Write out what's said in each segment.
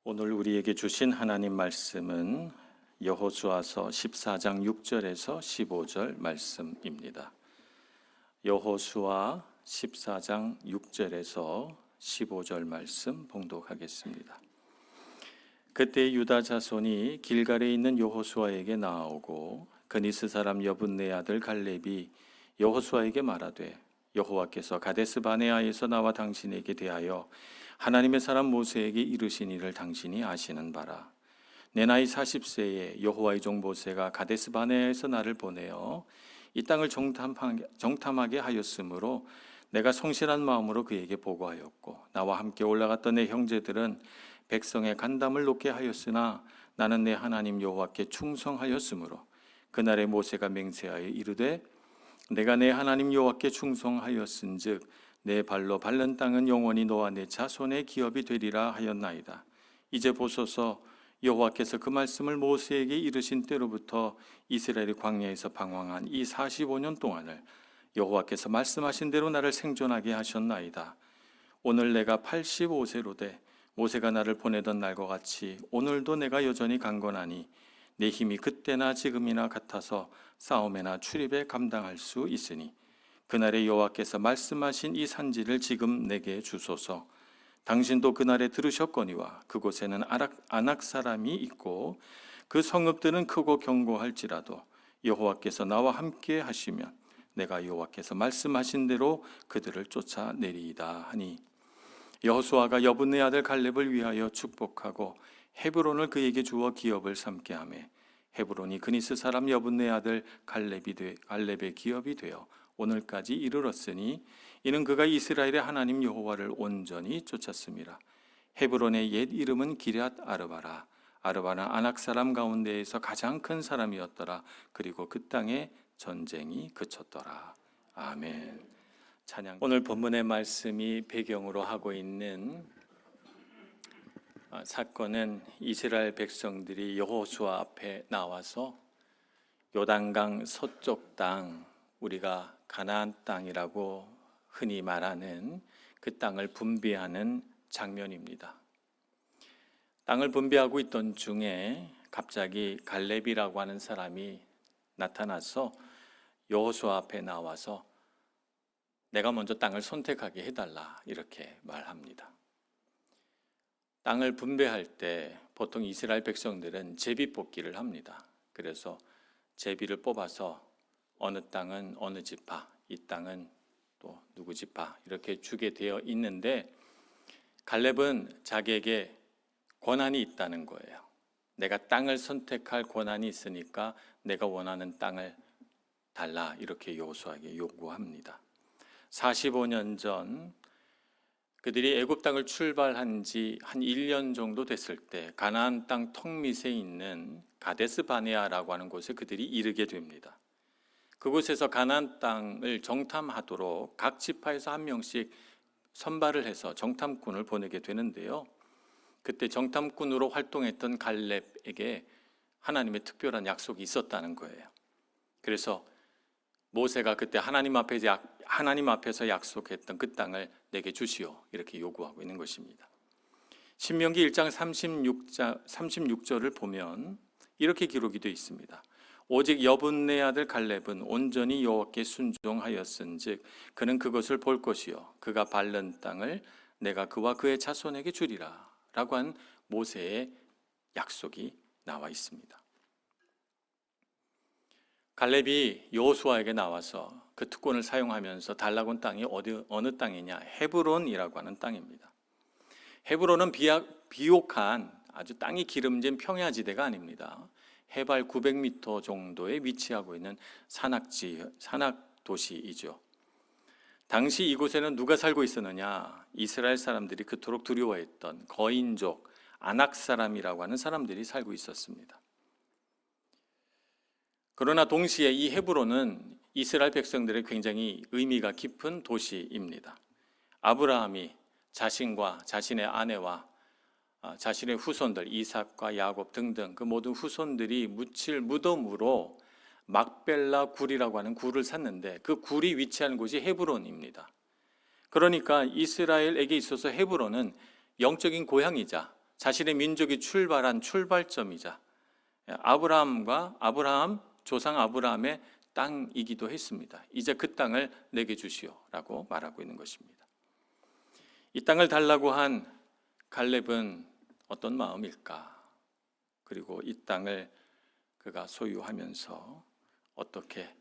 오늘 우리에게 주신 하나님 말씀은 여호수아서 14장 6절에서 15절 말씀입니다. 여호수아 14장 6절에서 15절 말씀 봉독하겠습니다. 그때 유다 자손이 길갈에 있는 여호수아에게 나아오고 그니스 사람 여분네 아들 갈렙이 여호수아에게 말하되 여호와께서 가데스 바네아에서 나와 당신에게 대하여 하나님의 사람 모세에게 이르신 일을 당신이 아시는 바라. 내 나이 40세에 여호와의 종 모세가 가데스 바네아에서 나를 보내어 이 땅을 정탐하게 하였으므로 내가 성실한 마음으로 그에게 보고하였고 나와 함께 올라갔던 내 형제들은 백성의 간담을 놓게 하였으나 나는 내 하나님 여호와께 충성하였으므로 그날에 모세가 맹세하여 이르되 내가 내 하나님 여호와께 충성하였은즉 내 발로 밟는 땅은 영원히 너와 내 자손의 기업이 되리라 하였나이다. 이제 보소서 여호와께서 그 말씀을 모세에게 이르신 때로부터 이스라엘이 광야에서 방황한 이 45년 동안을 여호와께서 말씀하신 대로 나를 생존하게 하셨나이다. 오늘 내가 85세로 돼 모세가 나를 보내던 날과 같이 오늘도 내가 여전히 강건하니 내 힘이 그때나 지금이나 같아서 싸움에나 출입에 감당할 수 있으니 그날에 여호와께서 말씀하신 이 산지를 지금 내게 주소서. 당신도 그날에 들으셨거니와 그곳에는 아낙 사람이 있고 그 성읍들은 크고 견고할지라도 여호와께서 나와 함께 하시면 내가 여호와께서 말씀하신 대로 그들을 쫓아내리이다 하니 여호수아가 여분네 아들 갈렙을 위하여 축복하고 헤브론을 그에게 주어 기업을 삼게 하매 헤브론이 그니스 사람 여분네 아들 갈렙의 기업이 되어 오늘까지 이르렀으니 이는 그가 이스라엘의 하나님 여호와를 온전히 쫓았습니다. 헤브론의 옛 이름은 기럇 아르바라. 아르바는 아낙 사람 가운데에서 가장 큰 사람이었더라. 그리고 그 땅에 전쟁이 그쳤더라. 아멘. 찬양. 오늘 본문의 말씀이 배경으로 하고 있는 사건은 이스라엘 백성들이 여호수아 앞에 나와서 요단강 서쪽 땅, 우리가 가나안 땅이라고 흔히 말하는 그 땅을 분배하는 장면입니다. 땅을 분배하고 있던 중에 갑자기 갈렙이라고 하는 사람이 나타나서 여호수아 앞에 나와서 내가 먼저 땅을 선택하게 해달라 이렇게 말합니다. 땅을 분배할 때 보통 이스라엘 백성들은 제비 뽑기를 합니다. 그래서 제비를 뽑아서 어느 땅은 어느 지파, 이 땅은 또 누구 지파 이렇게 주게 되어 있는데 갈렙은 자기에게 권한이 있다는 거예요. 내가 땅을 선택할 권한이 있으니까 내가 원하는 땅을 달라 이렇게 여호수아에게 요구합니다. 45년 전 그들이 애굽 땅을 출발한 지 한 1년 정도 됐을 때 가나안 땅 턱 밑에 있는 가데스 바네아라고 하는 곳에 그들이 이르게 됩니다. 그곳에서 가나안 땅을 정탐하도록 각 지파에서 한 명씩 선발을 해서 정탐꾼을 보내게 되는데요. 그때 정탐꾼으로 활동했던 갈렙에게 하나님의 특별한 약속이 있었다는 거예요. 그래서 모세가 그때 하나님 앞에서 약속했던 그 땅을 내게 주시오 이렇게 요구하고 있는 것입니다. 신명기 1장 36절을 보면 이렇게 기록이 되어 있습니다. 오직 여분네 아들 갈렙은 온전히 여호와께 순종하였은즉 그는 그것을 볼 것이요 그가 밟는 땅을 내가 그와 그의 자손에게 주리라 라고 한 모세의 약속이 나와 있습니다. 갈렙이 여호수아에게 나와서 그 특권을 사용하면서 달라고 한 땅이 어느 땅이냐? 헤브론이라고 하는 땅입니다. 헤브론은 비옥한 아주 땅이 기름진 평야지대가 아닙니다. 해발 900m 정도에 위치하고 있는 산악도시이죠. 당시 이곳에는 누가 살고 있었느냐? 이스라엘 사람들이 그토록 두려워했던 거인족, 아낙 사람이라고 하는 사람들이 살고 있었습니다. 그러나 동시에 이 헤브론은 이스라엘 백성들의 굉장히 의미가 깊은 도시입니다. 아브라함이 자신과 자신의 아내와 자신의 후손들 이삭과 야곱 등등 그 모든 후손들이 묻힐 무덤으로 막벨라 굴이라고 하는 굴을 샀는데 그 굴이 위치한 곳이 헤브론입니다. 그러니까 이스라엘에게 있어서 헤브론은 영적인 고향이자 자신의 민족이 출발한 출발점이자 아브라함 조상 아브라함의 땅이기도 했습니다. 이제 그 땅을 내게 주시오라고 말하고 있는 것입니다. 이 땅을 달라고 한 갈렙은 어떤 마음일까? 그리고 이 땅을 그가 소유하면서 어떻게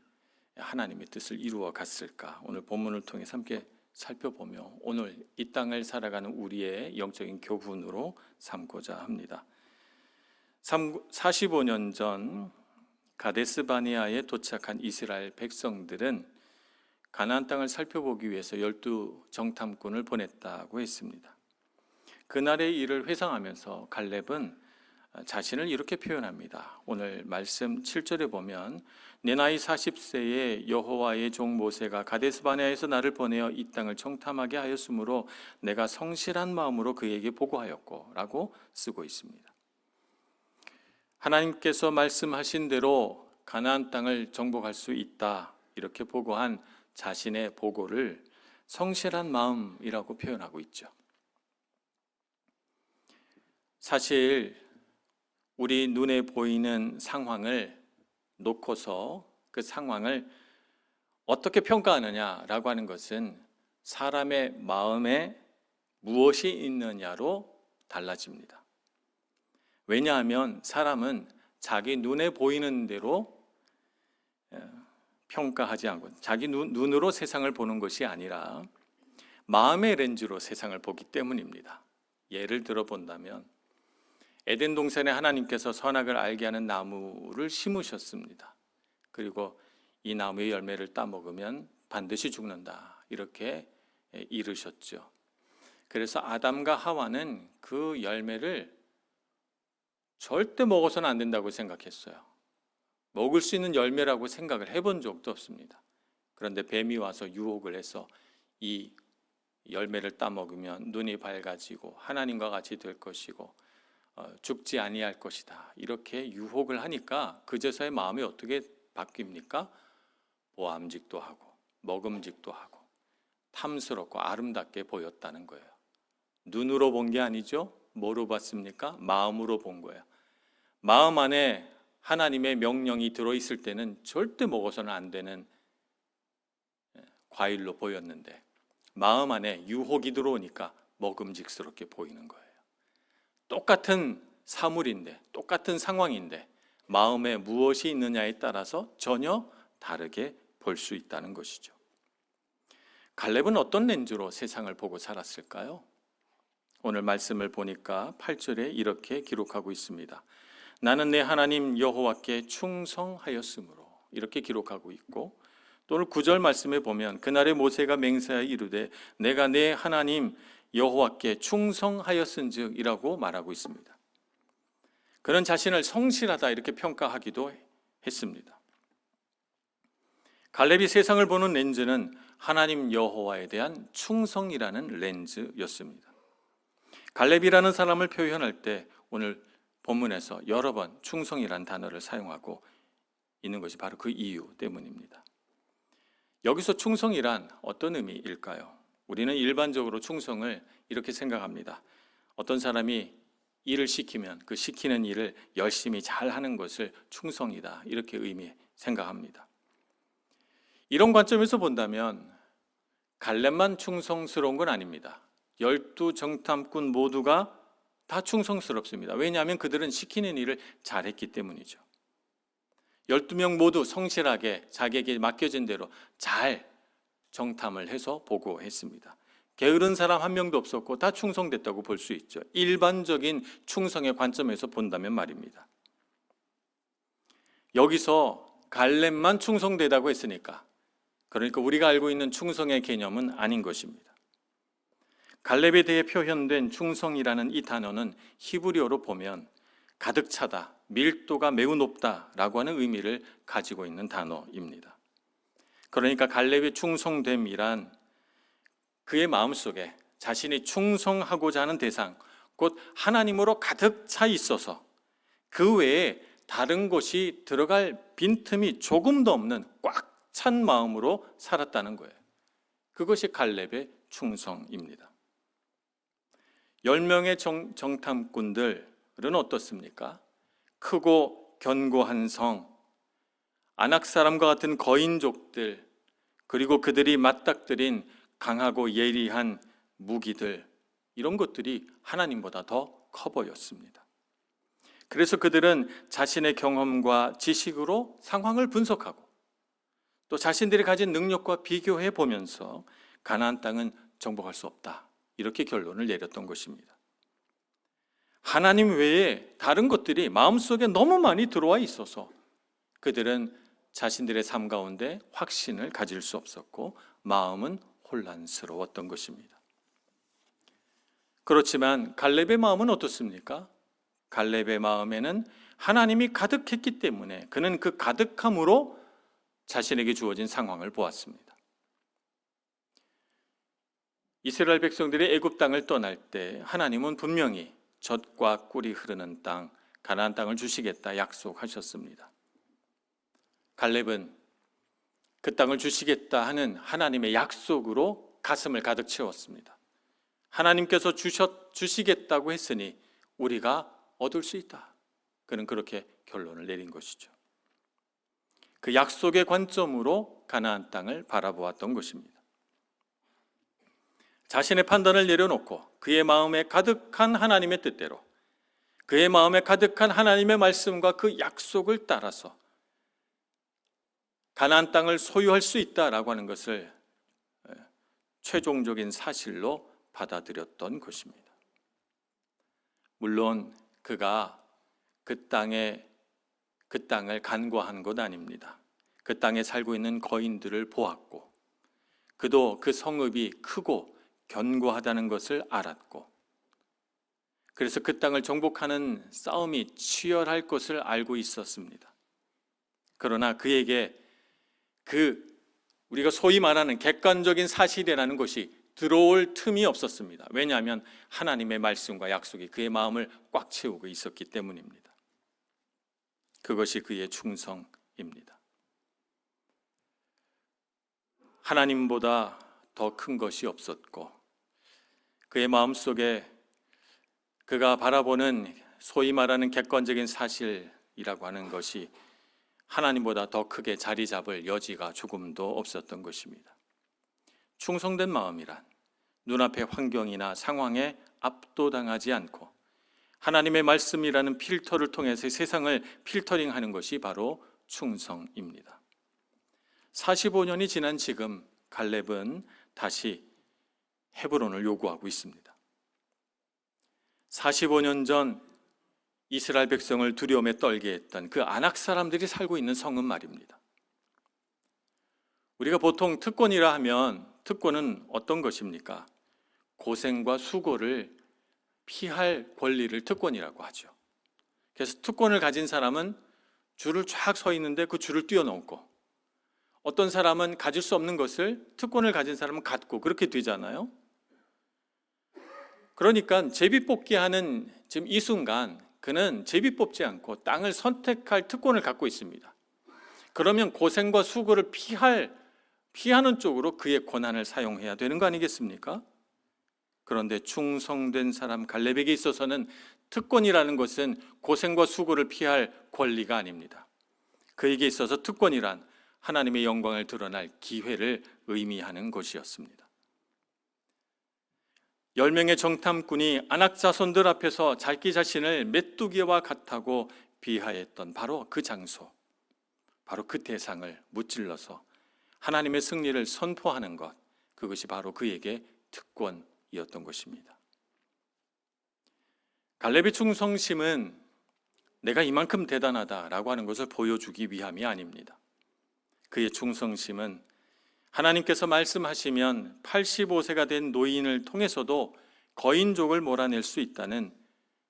하나님의 뜻을 이루어 갔을까? 오늘 본문을 통해서 함께 살펴보며 오늘 이 땅을 살아가는 우리의 영적인 교훈으로 삼고자 합니다. 45년 전 가데스 바네아에 도착한 이스라엘 백성들은 가나안 땅을 살펴보기 위해서 12정탐꾼을 보냈다고 했습니다. 그날의 일을 회상하면서 갈렙은 자신을 이렇게 표현합니다. 오늘 말씀 7절에 보면 내 나이 40세에 여호와의 종 모세가 가데스 바네아에서 나를 보내어 이 땅을 정탐하게 하였으므로 내가 성실한 마음으로 그에게 보고하였고 라고 쓰고 있습니다. 하나님께서 말씀하신 대로 가나안 땅을 정복할 수 있다 이렇게 보고한 자신의 보고를 성실한 마음이라고 표현하고 있죠. 사실 우리 눈에 보이는 상황을 놓고서 그 상황을 어떻게 평가하느냐라고 하는 것은 사람의 마음에 무엇이 있느냐로 달라집니다. 왜냐하면 사람은 자기 눈에 보이는 대로 평가하지 않고 자기 눈으로 세상을 보는 것이 아니라 마음의 렌즈로 세상을 보기 때문입니다. 예를 들어 본다면 에덴 동산에 하나님께서 선악을 알게 하는 나무를 심으셨습니다. 그리고 이 나무의 열매를 따먹으면 반드시 죽는다 이렇게 이르셨죠. 그래서 아담과 하와는 그 열매를 절대 먹어서는 안 된다고 생각했어요. 먹을 수 있는 열매라고 생각을 해본 적도 없습니다. 그런데 뱀이 와서 유혹을 해서 이 열매를 따먹으면 눈이 밝아지고 하나님과 같이 될 것이고 죽지 아니할 것이다 이렇게 유혹을 하니까 그제서야 마음이 어떻게 바뀝니까? 보암직도 하고 먹음직도 하고 탐스럽고 아름답게 보였다는 거예요. 눈으로 본 게 아니죠. 뭐로 봤습니까? 마음으로 본 거예요. 마음 안에 하나님의 명령이 들어있을 때는 절대 먹어서는 안 되는 과일로 보였는데 마음 안에 유혹이 들어오니까 먹음직스럽게 보이는 거예요. 똑같은 사물인데 똑같은 상황인데 마음에 무엇이 있느냐에 따라서 전혀 다르게 볼 수 있다는 것이죠. 갈렙은 어떤 렌즈로 세상을 보고 살았을까요? 오늘 말씀을 보니까 8절에 이렇게 기록하고 있습니다. 나는 내 하나님 여호와께 충성하였으므로 이렇게 기록하고 있고 또 오늘 9절 말씀에 보면 그날에 모세가 맹세하여 이르되 내가 내 하나님 여호와께 충성하였은즉 이라고 말하고 있습니다. 그는 자신을 성실하다 이렇게 평가하기도 했습니다. 갈렙이 세상을 보는 렌즈는 하나님 여호와에 대한 충성이라는 렌즈였습니다. 갈렙이라는 사람을 표현할 때 오늘 본문에서 여러 번 충성이라는 단어를 사용하고 있는 것이 바로 그 이유 때문입니다. 여기서 충성이란 어떤 의미일까요? 우리는 일반적으로 충성을 이렇게 생각합니다. 어떤 사람이 일을 시키면 그 시키는 일을 열심히 잘하는 것을 충성이다 이렇게 생각합니다. 이런 관점에서 본다면 갈렙만 충성스러운 건 아닙니다. 12정탐꾼 모두가 다 충성스럽습니다. 왜냐하면 그들은 시키는 일을 잘했기 때문이죠. 12명 모두 성실하게 자기에게 맡겨진 대로 잘 정탐을 해서 보고했습니다. 게으른 사람 한 명도 없었고 다 충성됐다고 볼 수 있죠. 일반적인 충성의 관점에서 본다면 말입니다. 여기서 갈렙만 충성되다고 했으니까 그러니까 우리가 알고 있는 충성의 개념은 아닌 것입니다. 갈렙에 대해 표현된 충성이라는 이 단어는 히브리어로 보면 가득 차다, 밀도가 매우 높다라고 하는 의미를 가지고 있는 단어입니다. 그러니까 갈렙의 충성됨이란 그의 마음속에 자신이 충성하고자 하는 대상, 곧 하나님으로 가득 차 있어서 그 외에 다른 것이 들어갈 빈틈이 조금도 없는 꽉 찬 마음으로 살았다는 거예요. 그것이 갈렙의 충성입니다. 10명의 정탐꾼들은 어떻습니까? 크고 견고한 성, 아낙 사람과 같은 거인족들, 그리고 그들이 맞닥뜨린 강하고 예리한 무기들, 이런 것들이 하나님보다 더 커 보였습니다. 그래서 그들은 자신의 경험과 지식으로 상황을 분석하고 또 자신들이 가진 능력과 비교해 보면서 가나안 땅은 정복할 수 없다, 이렇게 결론을 내렸던 것입니다. 하나님 외에 다른 것들이 마음속에 너무 많이 들어와 있어서 그들은 자신들의 삶 가운데 확신을 가질 수 없었고 마음은 혼란스러웠던 것입니다. 그렇지만 갈렙의 마음은 어떻습니까? 갈렙의 마음에는 하나님이 가득했기 때문에 그는 그 가득함으로 자신에게 주어진 상황을 보았습니다. 이스라엘 백성들이 애굽 땅을 떠날 때 하나님은 분명히 젖과 꿀이 흐르는 땅, 가나안 땅을 주시겠다 약속하셨습니다. 갈렙은 그 땅을 주시겠다 하는 하나님의 약속으로 가슴을 가득 채웠습니다. 하나님께서 주시겠다고 했으니 우리가 얻을 수 있다. 그는 그렇게 결론을 내린 것이죠. 그 약속의 관점으로 가나안 땅을 바라보았던 것입니다. 자신의 판단을 내려놓고 그의 마음에 가득한 하나님의 뜻대로, 그의 마음에 가득한 하나님의 말씀과 그 약속을 따라서 가나안 땅을 소유할 수 있다라고 하는 것을 최종적인 사실로 받아들였던 것입니다. 물론 그가 그 땅을 간과한 것 아닙니다. 그 땅에 살고 있는 거인들을 보았고 그도 그 성읍이 크고 견고하다는 것을 알았고 그래서 그 땅을 정복하는 싸움이 치열할 것을 알고 있었습니다. 그러나 그에게 우리가 소위 말하는 객관적인 사실이라는 것이 들어올 틈이 없었습니다. 왜냐하면 하나님의 말씀과 약속이 그의 마음을 꽉 채우고 있었기 때문입니다. 그것이 그의 충성입니다. 하나님보다 더 큰 것이 없었고 그의 마음속에 그가 바라보는 소위 말하는 객관적인 사실이라고 하는 것이 하나님보다 더 크게 자리 잡을 여지가 조금도 없었던 것입니다. 충성된 마음이란 눈앞의 환경이나 상황에 압도당하지 않고 하나님의 말씀이라는 필터를 통해서 세상을 필터링하는 것이 바로 충성입니다. 45년이 지난 지금 갈렙은 다시 헤브론을 요구하고 있습니다. 45년 전 이스라엘 백성을 두려움에 떨게 했던 그 아낙 사람들이 살고 있는 성은 말입니다. 우리가 보통 특권이라 하면 특권은 어떤 것입니까? 고생과 수고를 피할 권리를 특권이라고 하죠. 그래서 특권을 가진 사람은 줄을 쫙 서 있는데 그 줄을 뛰어넘고 어떤 사람은 가질 수 없는 것을 특권을 가진 사람은 갖고 그렇게 되잖아요. 그러니까 제비뽑기 하는 지금 이 순간 그는 제비뽑지 않고 땅을 선택할 특권을 갖고 있습니다. 그러면 고생과 수고를 피하는 쪽으로 그의 권한을 사용해야 되는 거 아니겠습니까? 그런데 충성된 사람 갈렙에게 있어서는 특권이라는 것은 고생과 수고를 피할 권리가 아닙니다. 그에게 있어서 특권이란 하나님의 영광을 드러날 기회를 의미하는 것이었습니다. 10명의 정탐꾼이 아낙 자손들 앞에서 자기 자신을 메뚜기와 같다고 비하했던 바로 그 장소, 바로 그 대상을 무찔러서 하나님의 승리를 선포하는 것, 그것이 바로 그에게 특권이었던 것입니다. 갈렙의 충성심은 내가 이만큼 대단하다라고 하는 것을 보여주기 위함이 아닙니다. 그의 충성심은 하나님께서 말씀하시면 85세가 된 노인을 통해서도 거인족을 몰아낼 수 있다는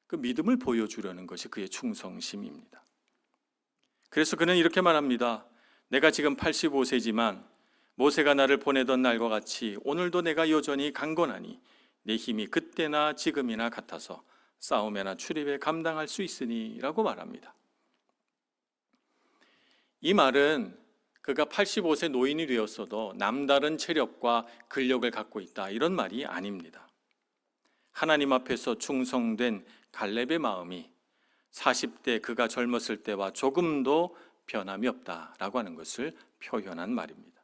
그 믿음을 보여주려는 것이 그의 충성심입니다. 그래서 그는 이렇게 말합니다. 내가 지금 85세지만 모세가 나를 보내던 날과 같이 오늘도 내가 여전히 강건하니 내 힘이 그때나 지금이나 같아서 싸움에나 출입에 감당할 수 있으니 라고 말합니다. 이 말은 그가 85세 노인이 되었어도 남다른 체력과 근력을 갖고 있다 이런 말이 아닙니다. 하나님 앞에서 충성된 갈렙의 마음이 40대 그가 젊었을 때와 조금도 변함이 없다라고 하는 것을 표현한 말입니다.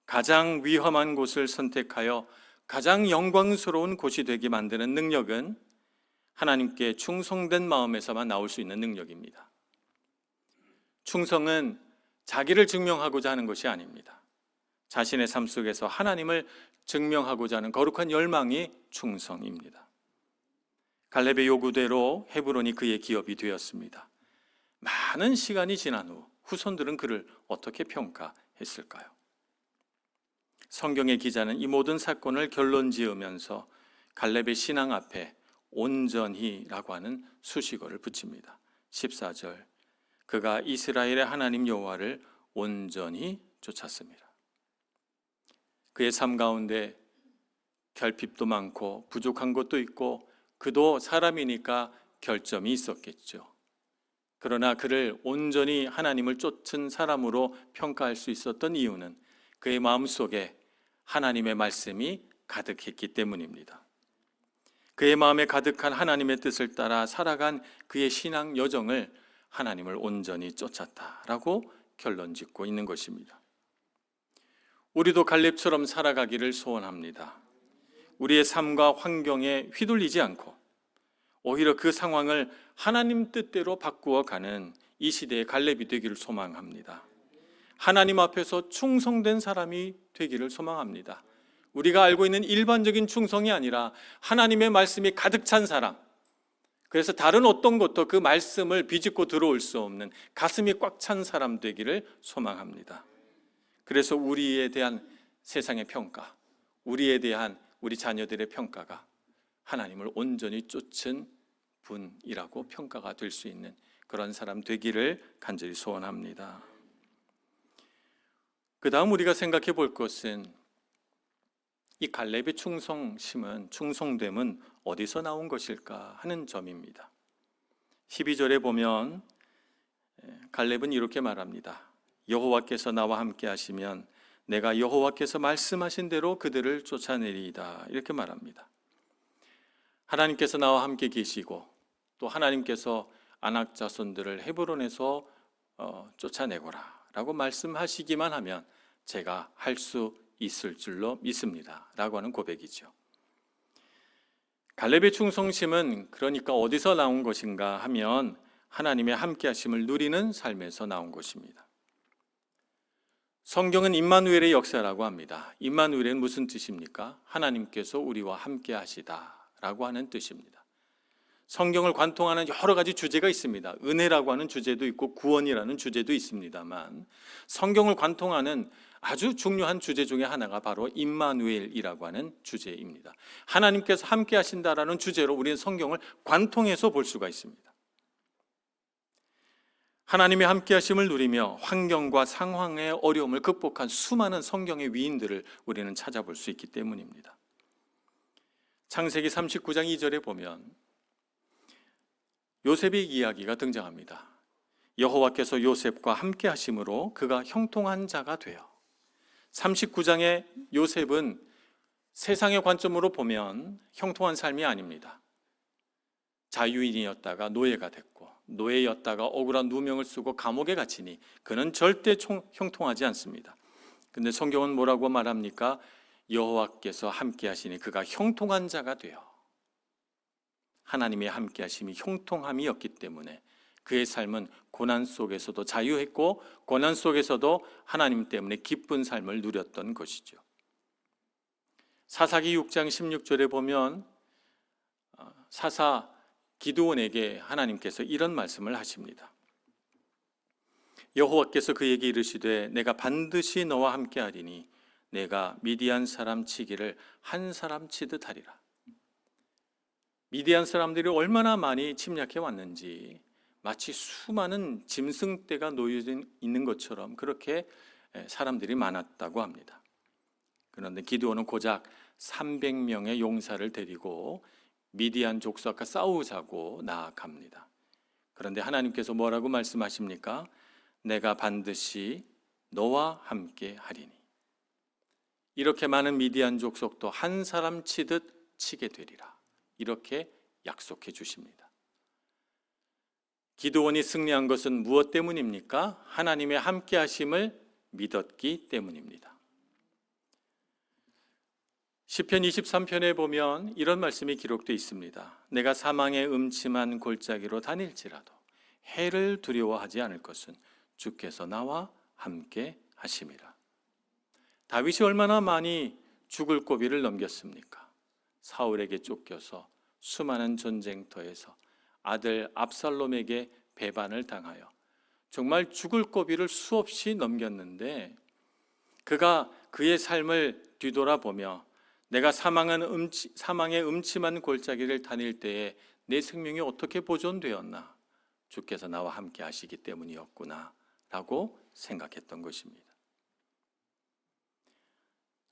가장 위험한 곳을 선택하여 가장 영광스러운 곳이 되게 만드는 능력은 하나님께 충성된 마음에서만 나올 수 있는 능력입니다. 충성은 자기를 증명하고자 하는 것이 아닙니다. 자신의 삶 속에서 하나님을 증명하고자 하는 거룩한 열망이 충성입니다. 갈렙의 요구대로 헤브론이 그의 기업이 되었습니다. 많은 시간이 지난 후 후손들은 그를 어떻게 평가했을까요? 성경의 기자는 이 모든 사건을 결론 지으면서 갈렙의 신앙 앞에 온전히라고 하는 수식어를 붙입니다. 14절, 그가 이스라엘의 하나님 여호와를 온전히 쫓았습니다. 그의 삶 가운데 결핍도 많고 부족한 것도 있고 그도 사람이니까 결점이 있었겠죠. 그러나 그를 온전히 하나님을 쫓은 사람으로 평가할 수 있었던 이유는 그의 마음속에 하나님의 말씀이 가득했기 때문입니다. 그의 마음에 가득한 하나님의 뜻을 따라 살아간 그의 신앙 여정을 하나님을 온전히 쫓았다라고 결론 짓고 있는 것입니다. 우리도 갈렙처럼 살아가기를 소원합니다. 우리의 삶과 환경에 휘둘리지 않고 오히려 그 상황을 하나님 뜻대로 바꾸어 가는 이 시대의 갈렙이 되기를 소망합니다. 하나님 앞에서 충성된 사람이 되기를 소망합니다. 우리가 알고 있는 일반적인 충성이 아니라 하나님의 말씀이 가득 찬 사람, 그래서 다른 어떤 것도 그 말씀을 비집고 들어올 수 없는 가슴이 꽉 찬 사람 되기를 소망합니다. 그래서 우리에 대한 세상의 평가, 우리에 대한 우리 자녀들의 평가가 하나님을 온전히 쫓은 분이라고 평가가 될 수 있는 그런 사람 되기를 간절히 소원합니다. 그 다음 우리가 생각해 볼 것은 이 갈렙의 충성됨은 어디서 나온 것일까 하는 점입니다. 12절에 보면 갈렙은 이렇게 말합니다. 여호와께서 나와 함께 하시면 내가 여호와께서 말씀하신 대로 그들을 쫓아내리이다, 이렇게 말합니다. 하나님께서 나와 함께 계시고 또 하나님께서 아낙 자손들을 헤브론에서 쫓아내거라 라고 말씀하시기만 하면 제가 할 수 있을 줄로 믿습니다 라고 하는 고백이죠. 갈렙의 충성심은 그러니까 어디서 나온 것인가 하면 하나님의 함께 하심을 누리는 삶에서 나온 것입니다. 성경은 임마누엘의 역사라고 합니다. 임마누엘은 무슨 뜻입니까? 하나님께서 우리와 함께 하시다라고 하는 뜻입니다. 성경을 관통하는 여러 가지 주제가 있습니다. 은혜라고 하는 주제도 있고 구원이라는 주제도 있습니다만 성경을 관통하는 아주 중요한 주제 중에 하나가 바로 임마누엘이라고 하는 주제입니다. 하나님께서 함께 하신다라는 주제로 우리는 성경을 관통해서 볼 수가 있습니다. 하나님의 함께 하심을 누리며 환경과 상황의 어려움을 극복한 수많은 성경의 위인들을 우리는 찾아볼 수 있기 때문입니다. 창세기 39장 2절에 보면 요셉의 이야기가 등장합니다. 여호와께서 요셉과 함께 하심으로 그가 형통한 자가 되어. 39장의 요셉은 세상의 관점으로 보면 형통한 삶이 아닙니다. 자유인이었다가 노예가 됐고 노예였다가 억울한 누명을 쓰고 감옥에 갇히니 그는 절대 형통하지 않습니다. 근데 성경은 뭐라고 말합니까? 여호와께서 함께 하시니 그가 형통한 자가 되어. 하나님의 함께 하심이 형통함이었기 때문에 그의 삶은 고난 속에서도 자유했고 고난 속에서도 하나님 때문에 기쁜 삶을 누렸던 것이죠. 사사기 6장 16절에 보면 사사 기드온에게 하나님께서 이런 말씀을 하십니다. 여호와께서 그에게 이르시되 내가 반드시 너와 함께 하리니 내가 미디안 사람 치기를 한 사람 치듯 하리라. 미디안 사람들이 얼마나 많이 침략해 왔는지 마치 수많은 짐승떼가 놓여 있는 것처럼 그렇게 사람들이 많았다고 합니다. 그런데 기드온은 고작 300명의 용사를 데리고 미디안 족속과 싸우자고 나아갑니다. 그런데 하나님께서 뭐라고 말씀하십니까? 내가 반드시 너와 함께 하리니. 이렇게 많은 미디안 족속도 한 사람 치듯 치게 되리라. 이렇게 약속해 주십니다. 기드온이 승리한 것은 무엇 때문입니까? 하나님의 함께 하심을 믿었기 때문입니다. 시편 23편에 보면 이런 말씀이 기록되어 있습니다. 내가 사망의 음침한 골짜기로 다닐지라도 해를 두려워하지 않을 것은 주께서 나와 함께 하심이라. 다윗이 얼마나 많이 죽을 고비를 넘겼습니까? 사울에게 쫓겨서 수많은 전쟁터에서 아들 압살롬에게 배반을 당하여 정말 죽을 고비를 수없이 넘겼는데, 그가 그의 삶을 뒤돌아보며 내가 사망의 음침한 골짜기를 다닐 때에 내 생명이 어떻게 보존되었나? 주께서 나와 함께 하시기 때문이었구나 라고 생각했던 것입니다.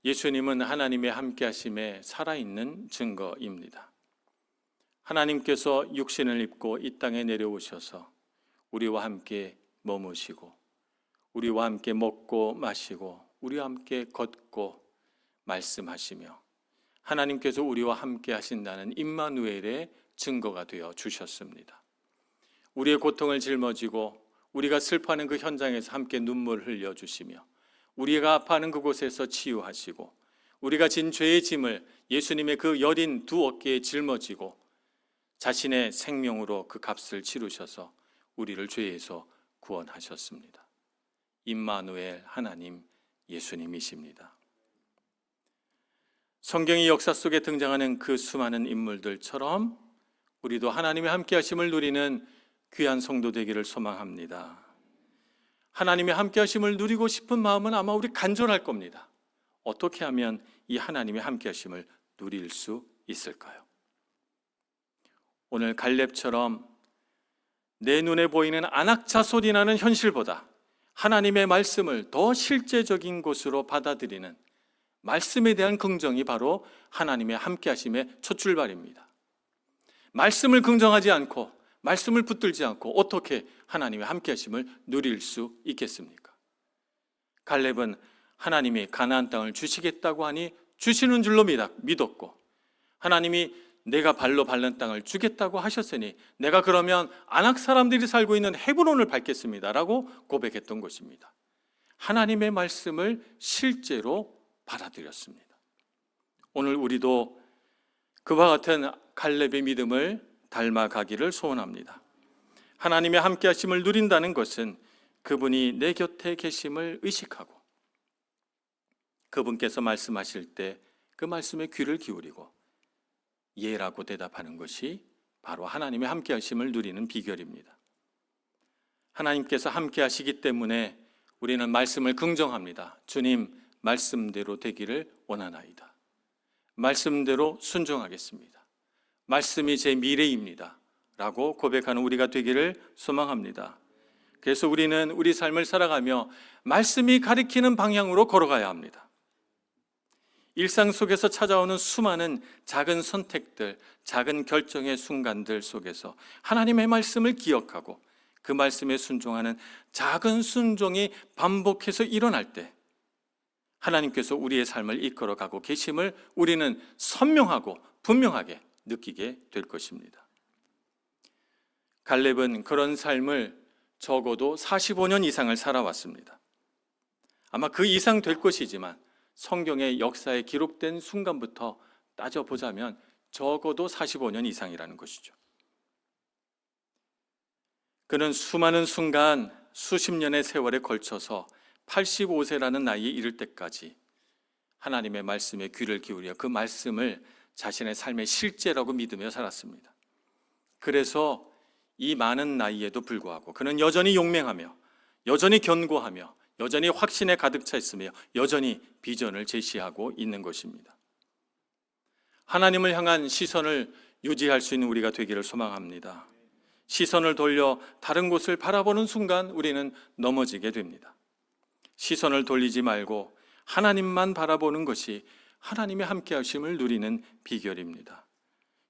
예수님은 하나님의 함께 하심에 살아있는 증거입니다. 하나님께서 육신을 입고 이 땅에 내려오셔서 우리와 함께 머무시고 우리와 함께 먹고 마시고 우리와 함께 걷고 말씀하시며 하나님께서 우리와 함께 하신다는 임마누엘의 증거가 되어 주셨습니다. 우리의 고통을 짊어지고 우리가 슬퍼하는 그 현장에서 함께 눈물을 흘려주시며 우리가 아파하는 그곳에서 치유하시고 우리가 진 죄의 짐을 예수님의 그 여린 두 어깨에 짊어지고 자신의 생명으로 그 값을 치르셔서 우리를 죄에서 구원하셨습니다. 임마누엘 하나님 예수님이십니다. 성경의 역사 속에 등장하는 그 수많은 인물들처럼 우리도 하나님의 함께 하심을 누리는 귀한 성도 되기를 소망합니다. 하나님의 함께 하심을 누리고 싶은 마음은 아마 우리 간절할 겁니다. 어떻게 하면 이 하나님의 함께 하심을 누릴 수 있을까요? 오늘 갈렙처럼 내 눈에 보이는 안악자 소리 나는 현실보다 하나님의 말씀을 더 실제적인 곳으로 받아들이는 말씀에 대한 긍정이 바로 하나님의 함께 하심의 첫 출발입니다. 말씀을 긍정하지 않고 말씀을 붙들지 않고 어떻게 하나님의 함께 하심을 누릴 수 있겠습니까? 갈렙은 하나님이 가나안 땅을 주시겠다고 하니 주시는 줄로 믿었고, 하나님이 내가 발로 밟는 땅을 주겠다고 하셨으니 내가 그러면 아낙 사람들이 살고 있는 헤브론을 밟겠습니다라고 고백했던 것입니다. 하나님의 말씀을 실제로 받아들였습니다. 오늘 우리도 그와 같은 갈렙의 믿음을 닮아가기를 소원합니다. 하나님의 함께 하심을 누린다는 것은 그분이 내 곁에 계심을 의식하고 그분께서 말씀하실 때 그 말씀에 귀를 기울이고 예라고 대답하는 것이 바로 하나님의 함께 하심을 누리는 비결입니다. 하나님께서 함께 하시기 때문에 우리는 말씀을 긍정합니다. 주님, 말씀대로 되기를 원하나이다. 말씀대로 순종하겠습니다. 말씀이 제 미래입니다 라고 고백하는 우리가 되기를 소망합니다. 그래서 우리는 우리 삶을 살아가며 말씀이 가리키는 방향으로 걸어가야 합니다. 일상 속에서 찾아오는 수많은 작은 선택들, 작은 결정의 순간들 속에서 하나님의 말씀을 기억하고 그 말씀에 순종하는 작은 순종이 반복해서 일어날 때 하나님께서 우리의 삶을 이끌어가고 계심을 우리는 선명하고 분명하게 느끼게 될 것입니다. 갈렙은 그런 삶을 적어도 45년 이상을 살아왔습니다. 아마 그 이상 될 것이지만 성경의 역사에 기록된 순간부터 따져보자면 적어도 45년 이상이라는 것이죠. 그는 수많은 순간 수십 년의 세월에 걸쳐서 85세라는 나이에 이를 때까지 하나님의 말씀에 귀를 기울여 그 말씀을 자신의 삶의 실제라고 믿으며 살았습니다. 그래서 이 많은 나이에도 불구하고 그는 여전히 용맹하며 여전히 견고하며 여전히 확신에 가득 차 있으며 여전히 비전을 제시하고 있는 것입니다. 하나님을 향한 시선을 유지할 수 있는 우리가 되기를 소망합니다. 시선을 돌려 다른 곳을 바라보는 순간 우리는 넘어지게 됩니다. 시선을 돌리지 말고 하나님만 바라보는 것이 하나님의 함께 하심을 누리는 비결입니다.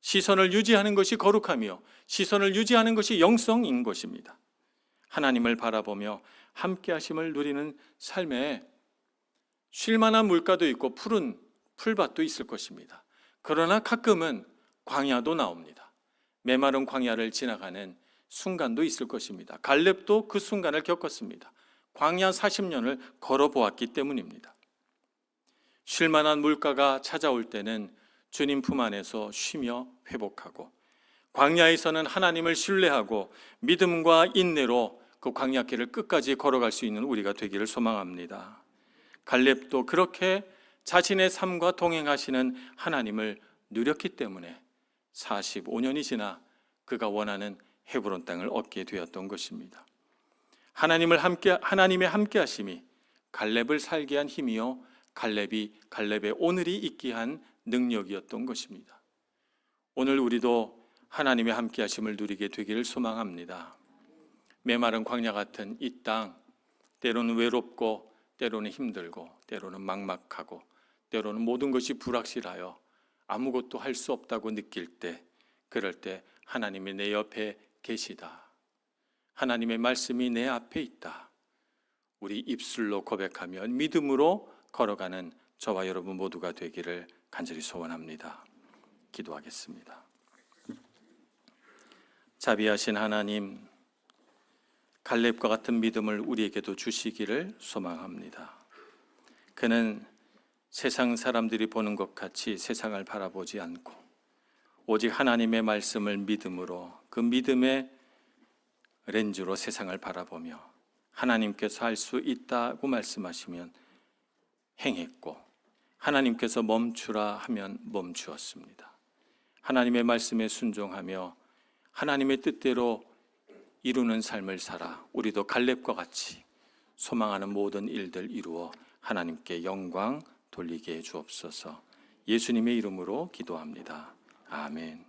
시선을 유지하는 것이 거룩하며 시선을 유지하는 것이 영성인 것입니다. 하나님을 바라보며 함께 하심을 누리는 삶에 쉴만한 물가도 있고 푸른 풀밭도 있을 것입니다. 그러나 가끔은 광야도 나옵니다. 메마른 광야를 지나가는 순간도 있을 것입니다. 갈렙도 그 순간을 겪었습니다. 광야 40년을 걸어보았기 때문입니다. 쉴만한 물가가 찾아올 때는 주님 품 안에서 쉬며 회복하고, 광야에서는 하나님을 신뢰하고 믿음과 인내로 그 광야길을 끝까지 걸어갈 수 있는 우리가 되기를 소망합니다. 갈렙도 그렇게 자신의 삶과 동행하시는 하나님을 누렸기 때문에 45년이 지나 그가 원하는 헤브론 땅을 얻게 되었던 것입니다. 하나님의 함께 하심이 갈렙을 살게 한 힘이요, 갈렙의 오늘이 있게 한 능력이었던 것입니다. 오늘 우리도 하나님의 함께 하심을 누리게 되기를 소망합니다. 메마른 광야 같은 이 땅, 때로는 외롭고 때로는 힘들고 때로는 막막하고 때로는 모든 것이 불확실하여 아무것도 할 수 없다고 느낄 때, 그럴 때 하나님이 내 옆에 계시다, 하나님의 말씀이 내 앞에 있다, 우리 입술로 고백하며 믿음으로 걸어가는 저와 여러분 모두가 되기를 간절히 소원합니다. 기도하겠습니다. 자비하신 하나님, 갈렙과 같은 믿음을 우리에게도 주시기를 소망합니다. 그는 세상 사람들이 보는 것 같이 세상을 바라보지 않고 오직 하나님의 말씀을 믿음으로, 그 믿음의 렌즈로 세상을 바라보며 하나님께서 할 수 있다고 말씀하시면 행했고, 하나님께서 멈추라 하면 멈추었습니다. 하나님의 말씀에 순종하며 하나님의 뜻대로 이루는 삶을 살아 우리도 갈렙과 같이 소망하는 모든 일들 이루어 하나님께 영광 돌리게 해 주옵소서. 예수님의 이름으로 기도합니다. 아멘.